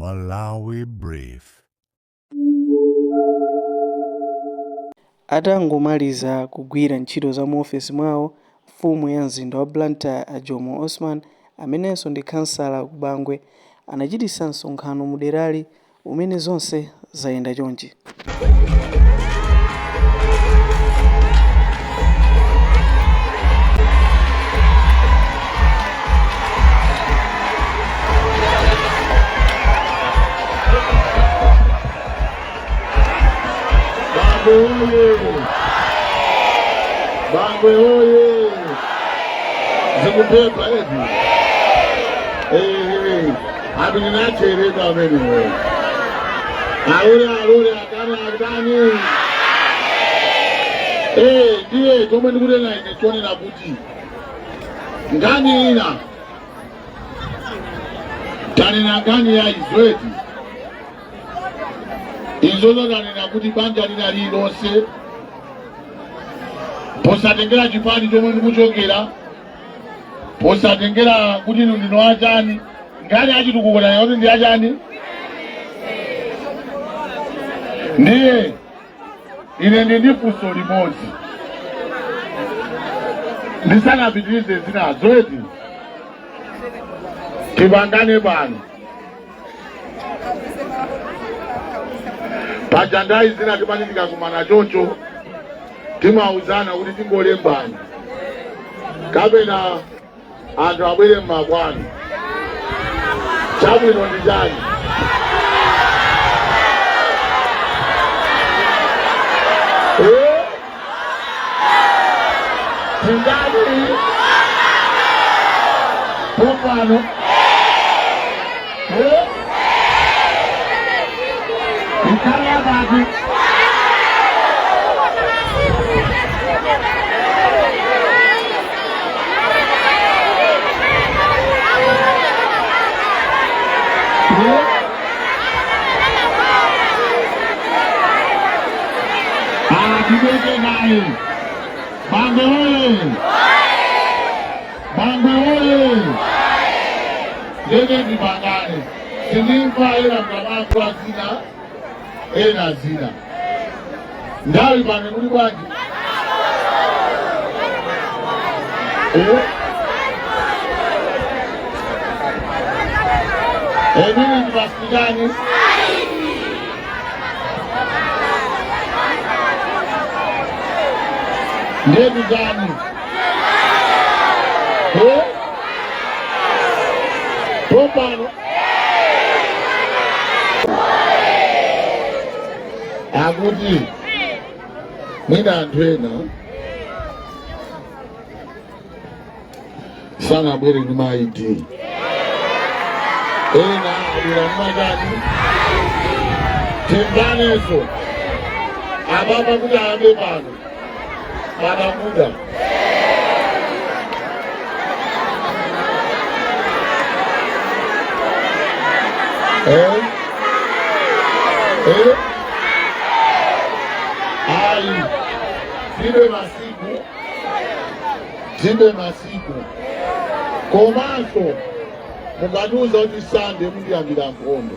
Malawi Brief. Atangomaliza kugwira ntchito za mu ofesi mwawo, mfumu ya mzinda wa Blantyre Ajomo Osman, amenenso ndi kansala ku Bangwe, anachititsa msonkhano mu derali umene zonse zayenda chonchi. Bangwe oye! Zikupepa eti. Abinacheleka amene. Alole akani. Ndiye tomwe ndikutenga ine tionera kuti ngani ina tanena ngani ya izweti izozo tanena kuti banja lina lilonse posatengera chipani chomwe ndikuchokera, posatengera kuti inu ndino achani, ngani achitukukona yoti ndi achani. Ndiye ine ndi funso limodzi ndisanapitirize zinazo eti tipangane pano pachandai zina tipani tikakumana choncho timauzana kuti tingolembani kapena anthu abwere mmakwanu. Chabwino ndi chani? Tindani popano ikaya bati Kibeke naye Bangwe oye! Bangwe oye! Lege nipangane sinimpa ila mkamaku wa zina zina ndawi pange kuli kwaji nini nipasikani Ndebi gani? Popano? Akuti mwina antwena sana bwere ni maiti abira magani tembanezo ababa kuti ambe pano pada muda ai zibe masiku komanso mukatuza kuti sande mundiyambira nkhondo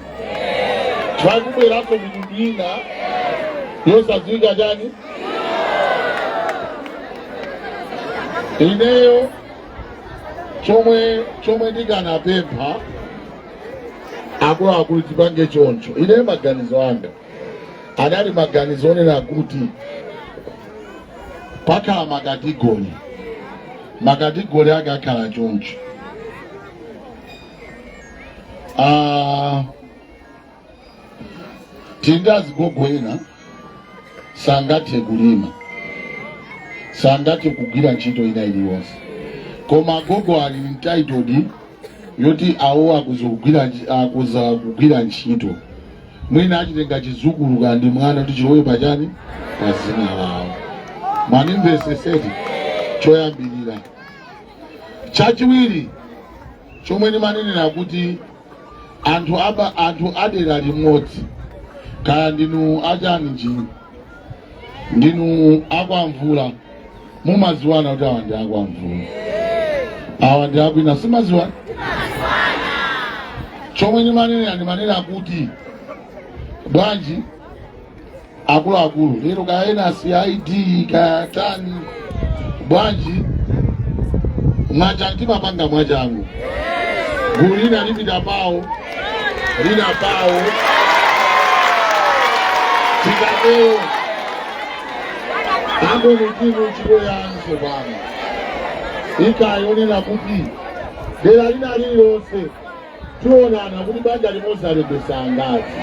chakubweraso mitundu ina yosadziwika chani. Ineyo chomwe ndikanapempha akuluakulu tipange choncho. Ine maganizo anga adali maganizo onena kuti pakhala makategori akakhala choncho. Tindazigogo ena sangathe kulima, sangathe kugwira ntchito ina iliyonse, koma gogo ali entitled yoti awo akuza kugwira ntchito. Mwina achitenga chizukulu kandi mwana kuti chilowe pachani pazina lawo. Mwanimveseseti choyambirira. Chachiwiri chomwe ndimanenera kuti anthu adera limodzi kaya ndinu achani njini ndinu akwamvula mumaziwana kuti awa ndi akwamvula awa ndi akwina simaziwana chomwe ni manena kuti bwanji akulu lero kaena CID katani bwanji mwajanti mapanga mwajangu gulina lipida pao lina pao tikateo ambo mutinu chiko yanso bwana ikayonera kuti dera lina liyonse tuonana kuti banja limoza lebesa ngazi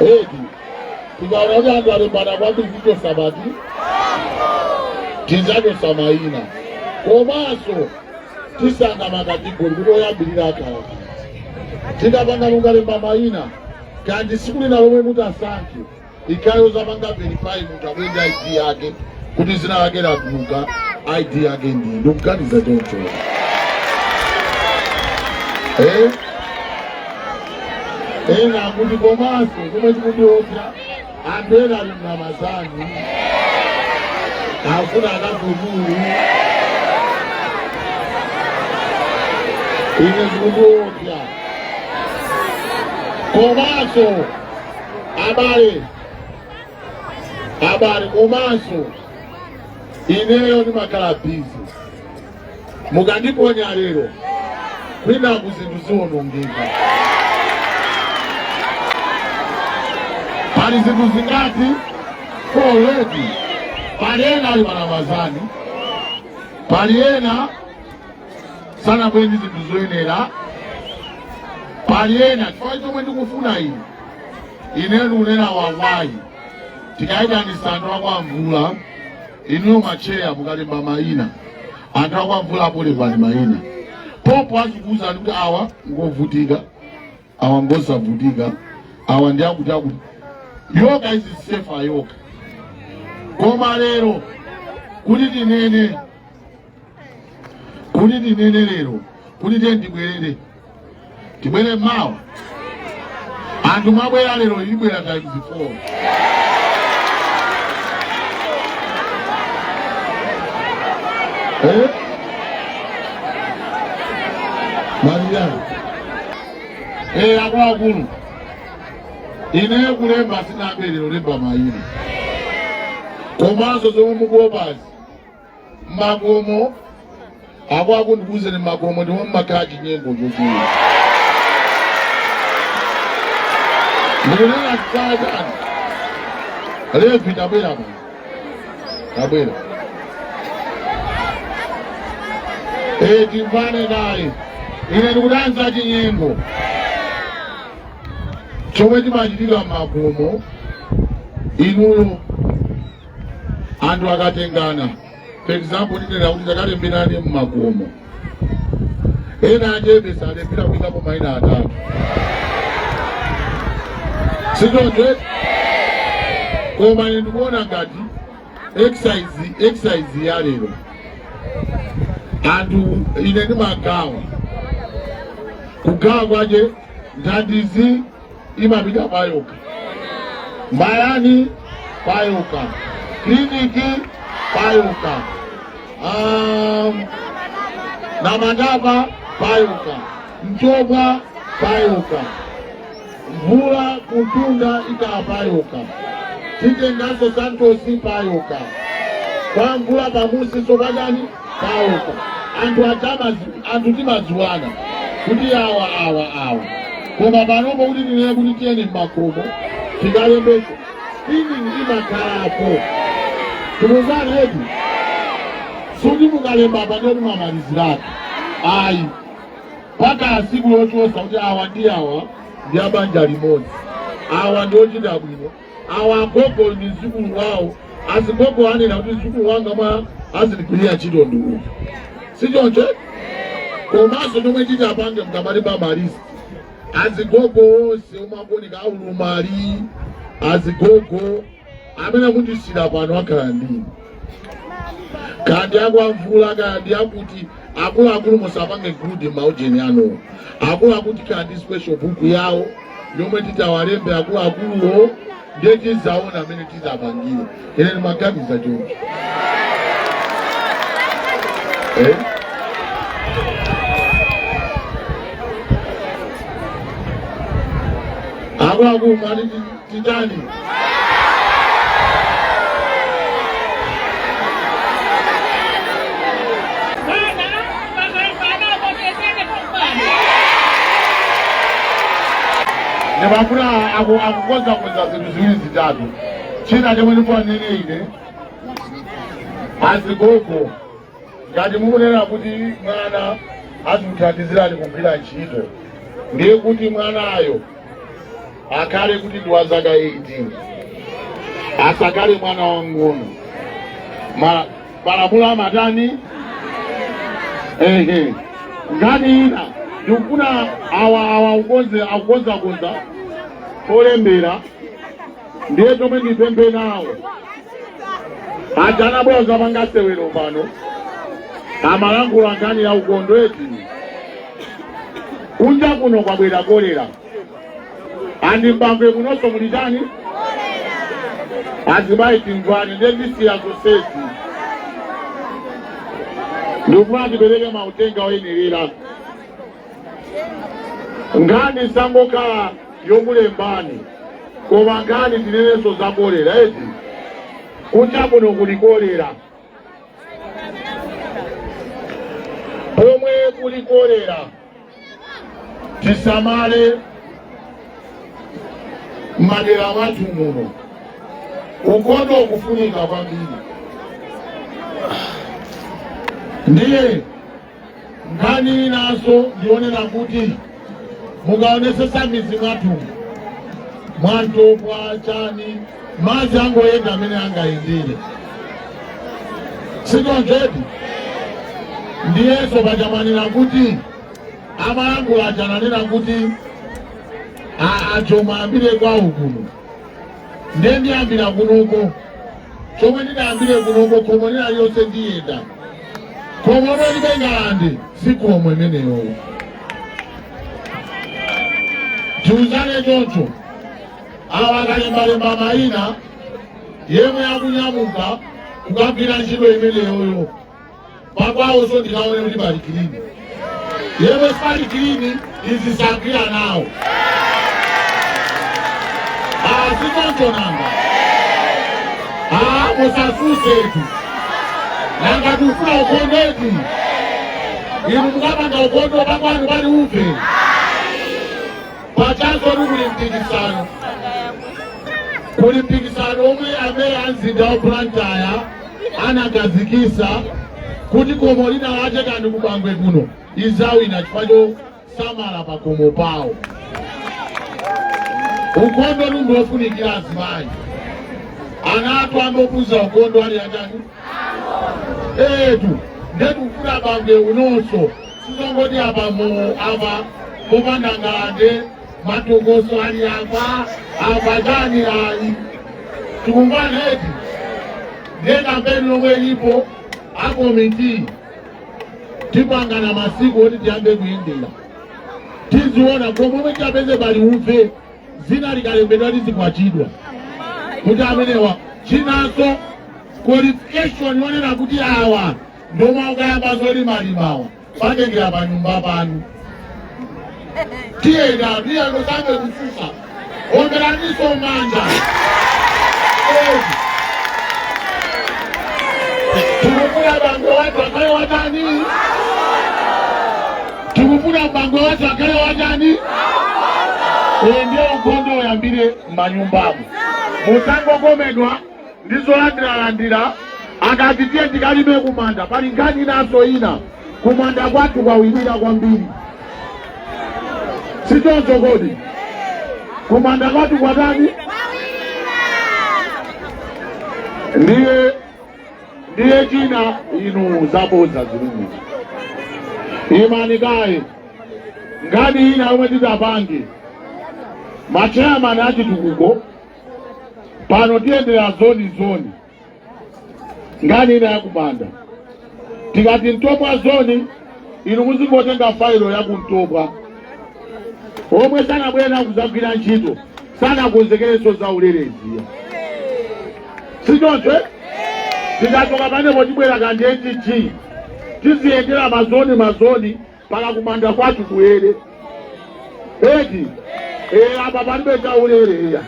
edi tikaona kuti antu alembana kwambiri kucho sabati tizacho samaina komanso tisanga makategori kuti oyambirira akalakati tikapanga mungalemba maina kandi siku lina lomwe mutasankhe ikayo zapanga verify munthu akwenda ID yake kuti zina lake latuluka ID yake ndi ndikuganiza choncho ena kuti komanso komwe tikutiopsa anthu ena ali mramazani afuna akavululu ine zikutiopsa komanso abale komanso ineyo ndimakhala bizi mukandiponya lero kwina kuzinthu ziwonongeka pali zinthu zingati already pali ena ali Ramadhani pali ena sana kwendi zinthu zoyenera pali ena chifukwa chomwe ndikufuna ine ineyo ndikunena wawayi tikaita ndisanthu akwamvula inuyo macheya mukalemba maina anthu akwamvula apolipani maina popo azikuza kuti awa ngovutika awa ngosavutika awa ndi akuti yoga is safer yoga koma lero kuti tinene lero kuti tibwerere mawa anthu mwabwera lero ibwera times 4 Maria akulu ine kulemba sinabelero lemba maina komanso zomwe mukuopazi makomo akwakundibuze ni makomo ndiwo mmakhaji nyengo zokulu ndikunena chitayachani levi tabwera pa tabwera timvane naye ine ndikudanza chinyengo chomwe chimachitika mmakomo inuyo anthu akatengana for example ndinena kuti takalemberane mmakomo ena achebe salembera kuikapo maina atatu sichonje koma ine ndikuona ngati exercise ya lero anthu ine ndimagawa kugawa kwaje nthandizi imapita payoka mbayani payoka kliniki payoka namandapa payoka mchobwa payoka mvula kutunda ikala payoka titengaso santosi payoka kwa mvula pamusi sopajani payoka anthu timadziwana kuti awa koma panopo kuti tinene kuti tiyeni mmakomo tikalembesa ini imakhalapo timuzana eti suti mukalemba panoti mamaliziratu ayi paka siku lochosa kuti awa ndi abanja limodzi awa ndi ochita bwino awa agogo ndi zikulu wawo azigogo anena kuti zikulu wanga mwa aziligwirira ntchito ndiuyu sichonche komanso chomwe chiti apange mkamalemba malisi azigogo onse umakoneka aulumali azigogo amene mutisira pano akhala ndini kandi akwamvula kandi akuti akuluakulu musapange good maujeni ano akuluakuti kandi special book yawo yomwe titawalembe akuluakuluwo ndiye tizaona amene tizapangire ine ndimaganiza choncho Akulu mali titani. Nebakula akukoza kweza zinthu ziwiri zitatu. China chomwe ndifanire ine azigoko ngati mukunena kuti mwana azimuthandizirani kugwira ntchito ndiye kuti mwanayo akhale kuti ndi wa zaka 18 asakale mwana wang'ono. Malamulo amatani ngati ina ndikufuna awa akukonza olembera ndiye chomwe ndipemphe nawo ajana bwa zapanga sewero pano amalankhula nkhani ya ukhondo eti kunja kuno kwabwera kolera andibambe kunonso muli chani azimayi timvani ndendisiya zonsezi ndikufuna tipereke mautenga oyenerera nkhani sangokhala yomulembani koma nkhani tinenenso za kolera eti kunja kuno kuli kolera pomwe kuli kolera tisamale madera mwathu muno ukhondo ukufunika kwambiri. Ndiye nkhani inaso ndionera kuti mukaonesesa mizi mwathu mwantopwa chani mazi angoyenda amene angayendere sikonjeti. Ndiyeso pachamanira kuti amalankhula achananena kuti achoma ambire kwawo kuno ndiye ndiyambira kunoko chomwe ndidayambire kunoko khomo lina liyonse ndiyenda khomo libe ngalande sikomo imeneyo. Tiuzane choncho awa kalembalemba mayina yemwe akunyamuka kukagwira ntchito imeneyoyo pakwawo so ndikaone kuti pali kilini yemwe sipali kilini izisagwira nawo sikoncho nanga musasusetu nanga tufuna ukondeti inu mukapanga ukondo pakwanu pali upe pachazo kuli mpikisano omwe amene amzinda wa Blantyre anagazikisa kuti khomo lina lache kandi kubangwe kuno izawina chifukwa samala pa khomo pawo. Ukhondo numbe ofunikira azimayi anatu ambopuza ukhondo ali achani etu ndekufuna bangwe unonso sizongoti apa kopanda ngalande matokoso ali apa chani ali tikumbana eti ndiye kampeni lomwe ilipo akomiti tipangana masiku oti tiyambe kuyendera tiziona komwe tipeze pali uve zina likalembedwa lizikwachidwa kuti amenewa chinaso qualification yonena kuti awa ndoma ukayamba zolimalimawa patengera pa nyumba panu tiyenda ndiyangosambe kususa omberaniso manja tikufuna bangwe watu akale watani tikufuna bangwe watu akale watani ndiye ukhondo oyambire m'manyumbamo musangogomedwa ndizolandiralandira akati tiye tikalime kumanda pali nkhani inaso ina kumanda kwathu kwawirira kwambiri sichoncho kodi kumanda kwathu kwatani ndiye china inu zabodza zilimi imani kaye nkhani ina omwe titapange machairman achitukuko pano tiyendera zoni ngani ina yakumanda tikati Mtopwa zoni inu muzingotenga failo yakumtopwa omwe sanabwera kuzagwira ntchito sanakonzekereso za ulereziya sichoncho tikatoka panepo tibwera kandi NTG tiziyendera mazoni paka kumanda kwathu kuyere eti Apa palibe chaulere iya.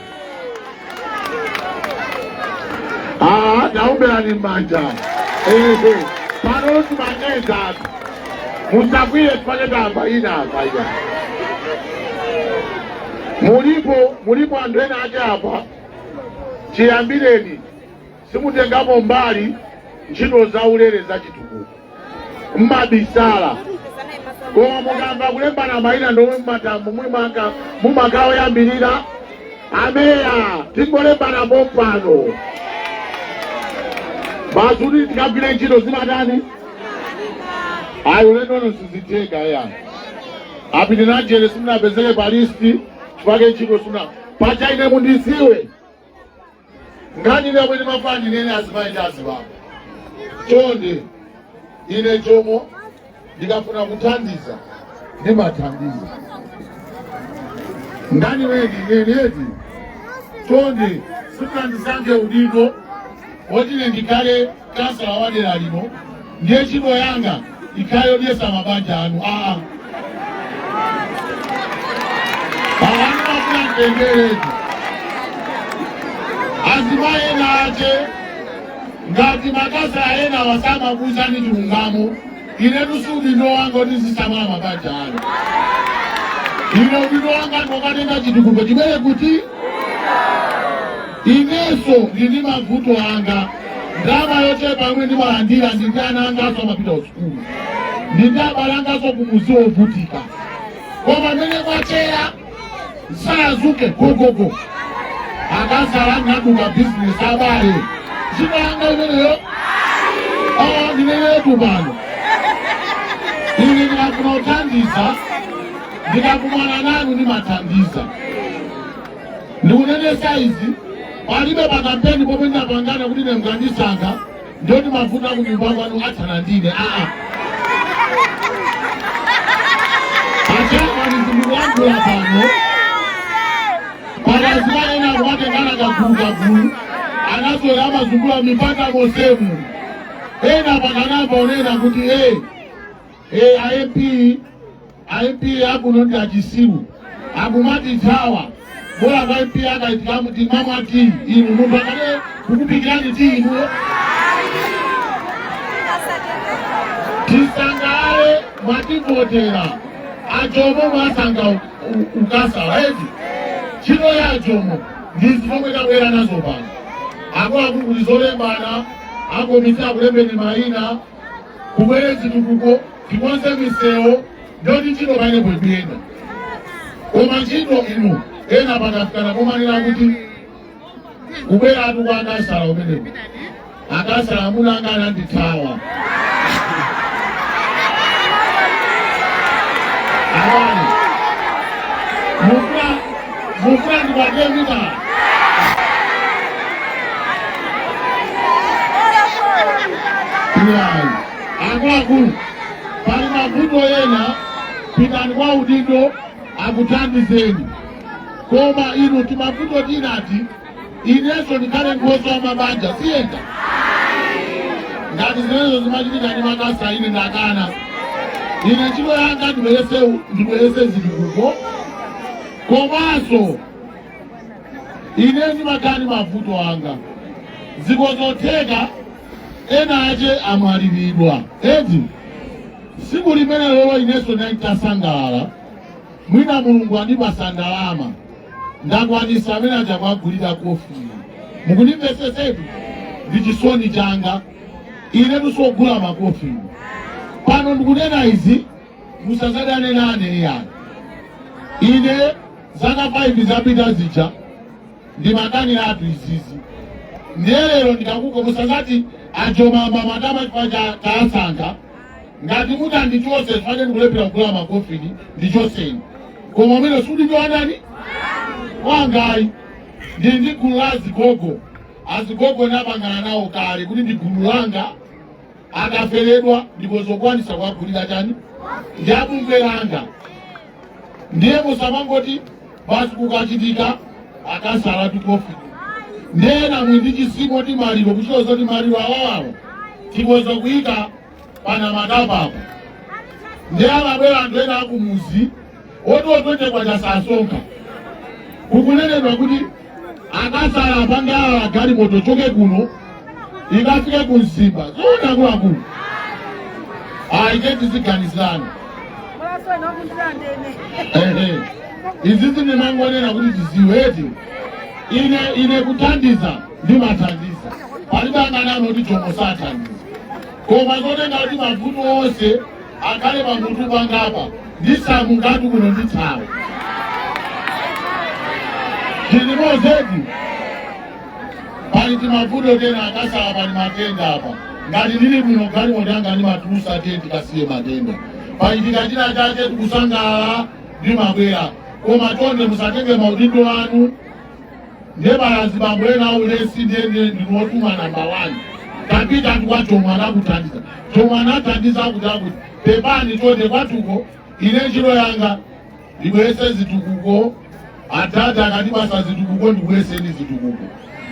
Naumbera ni manja. Pano timaneza. Musakwiye tupaketa hapa ina hapa ina. Mulipo andu ena ake hapa. Chiyambireni. Simutengapo mbali ntchito zaulere za chitukuko. Mmabisala. Koma mugamba kulembana mayina ndomwe mmatambo mumagawo yambirira. Ameya tingolembana pompano. Basuri tikagwire ntchito zimatani? Ayo lenono siziteka ya. Apite najere simunapezeke palisti chipake ntchito suna. Pacha ine mundisiwe. Ngani leo ni mafani nene azimaende aziba. Chonde ine chomo ndikafuna kutandiza ndimatandiza. Ngani wedi neti chonde simunandisange udindo wotine ndikale kansala wadera lino ndiye chino yanga ikayo lyesa mabanja anu. Mafuna mtengerezi azimaye nache ngati makasa ena wasama kuzani chungamo ine tusudi ndo wanga tizisamala mabanja anu. Ine udino wanga ngokatenga chitukuko chimene kuti ineso ndini mavuto anga ndama yochepa mwe ndi malandira ndindana angaso amapita usukulu ndindabalangaso kumuzi wovutika koma mene kwachera sazuke gogogo akasala naduka business abale chino anga imeneyo ndinenetu pano ine ndikafuna kutandiza ndikakumana nanu ndimathandiza ndikunenesa izi palibe pakampeni pomwe ndapangana kuti nemukandisanga ndoti mavuto akunyumba kwanu atsana ndine. Achapa ndizimulangula pano pakazima ena kumatengana kagulu anazoya amazungula mipaka mosemu ena pakanapa unena kuti IMP akuno ndi achisiru akumati thawa bora kwa MP akaitika muti mama ati inu mundu akale kukupikirani ti inu tisangale mativotera ajomo mwasanga ukasala eti chino ya ajomo ndizivomweka kwera nazo pano ako akukuzolembana ako misa kulembeni maina kubwere chitukuko tikonse misewo ndoti chino kaine bwebwena koma chino inu ena pakafikana kumanira kuti kubwera atu kwa akasala umeneku akasala munangana ndithawa awani mufuna ndikwate mita akwaku pali mavuto yena pitani kwa udindo akuthandizeni koma inu timavuto tinati ineso ndikale nkhoso wa mabanja siyenda ngati zinezo zimachitika ndi makasa ine ndakana ine ntchito yanga ndibwerese zitukuko komanso ine ndimakani mavuto anga zikozotheka ena ache amwaliridwa eti siku limene lolo ineso ndintasangala mwina mulungu andipasa ndalama ndakwanisa amene achakwagulira kofi mukunimvesesetu ndi chisoni changa ine tusogula makofi pano ndikunena izi musazadane nane yani ine zaka 5 zapita zija ndimakanira atu izizi ndiye lero ndikakuko musazati ajomamba matama chipacha kaasankha ngati muta ndichose chifane ndikulepera kugula makofini ndichoseni koma mwene sudijoanani wangai ndi gulu la azigogo napangana nawo kale kuti ndi gulu langa akaferedwa ndipozokwanisa kwagulira chani ndiyabumveranga ndiye musamangoti basi kukachitika akasala tikofi ndiye namwe ndi chisimo ti maliro kuchilozo ti maliro awawawo tipoza kuyika pana madapapo ndiye amabwera anthu ena akumuzi oti otochekwa chasasonkha kukunenedwa kuti akasala apanga gali moto choke kuno ikafike kunzimba zona kwakulu aike tiziganizana izizi ndimangonena kuti tiziweti ine kuthandiza ndimathandiza palibangana anoti Jomo sathandiza koma zotenga kuti mavuto onse akhale pamutu pangapa ndisamungatu kuno ndithawe tilimozeti pali timavuto tena akasala pali matenda apa ngati ndili bwino gali modanga ndi matulusa tenti kasiye matenda payitika china chake tikusangalala ndimabwera koma tonde musatenge maudindo anu ndebalazi bambwena ulesi ndinotuma namba 1 tapita tukwa Jomo anakuthandiza Jomo anathandiza kuti pepani tonde kwatuko ine ntchito yanga ndibwese zitukuko atata akatibasa zitukuko ndibweseni zitukuko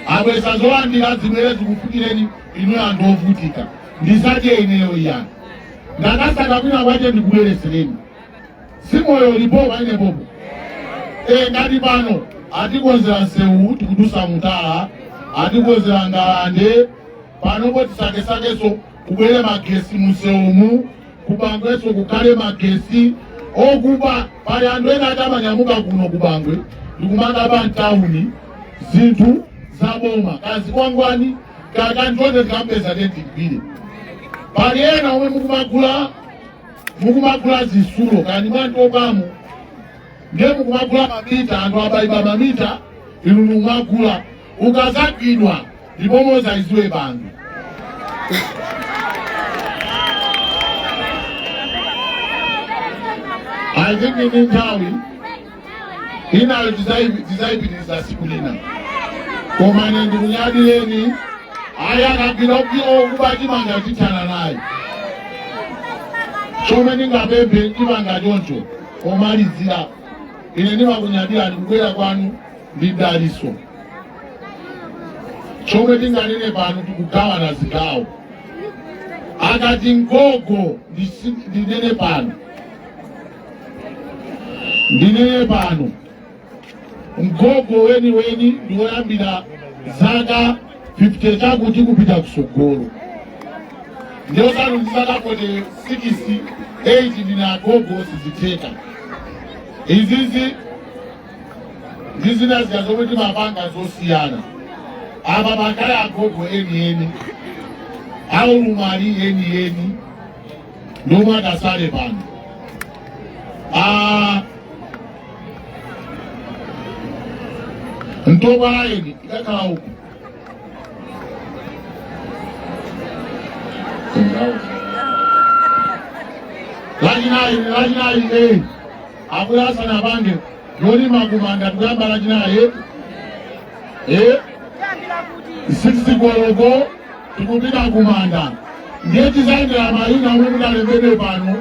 abwesa zolandira zimene zikufikireni inu anthu ovutika ndisadye ineyo iyani ndakasaka kwina kwache ndikubweresereni simoyo lipopa ine popo ngati pano atikonzera nsewu tikudusa mutala atikonzera ngalande panopo tisakesakeso kubwere magesi musewumu kubangweso kukhale magesi okuba pali anthu ena atamanyamuka kuno kubangwe ndikumanga pa mtawuni zinthu zaboma kazi kwangwani kakantonde tikambeza tendigwire pali ena omwe mukumagula zisulo kani mwantokamo ndiye mukumagula mamita anthu abayiba mamita inu mukumagula ukazagwidwa ndipo mozayiziwe bange I think in nthawi inayo tizayipitiriza siku lina koma ine ndikunyadileni ayakagwira okuba chimanga chithana naye chomwe ndingapemphe chimanga choncho omalizira ine ndimakunyadira ndikubwera kwanu ndi daliso chomwe tinganene pano tikugawana zigawo akati mgogo ndinene pano mgogo weni ndiwoyambira zaka 50 chakuti kupita kusogolo ndiyo kanu ndizaka 46 8 ndina agogo sizitheka izizi ndizina zomwe timapanga zosiyana apa makaya agogo eni aulumali eni ndomwe adasale pano ntobala eni ikakhala uku lachinayi akulasana pange yolima kumanda tukuyamba lachinayi 60 koloko tikupita kumanda ndiye tizayendera mayina omwe mudalembedwe pano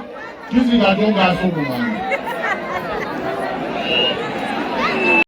tizikatongaso kumanda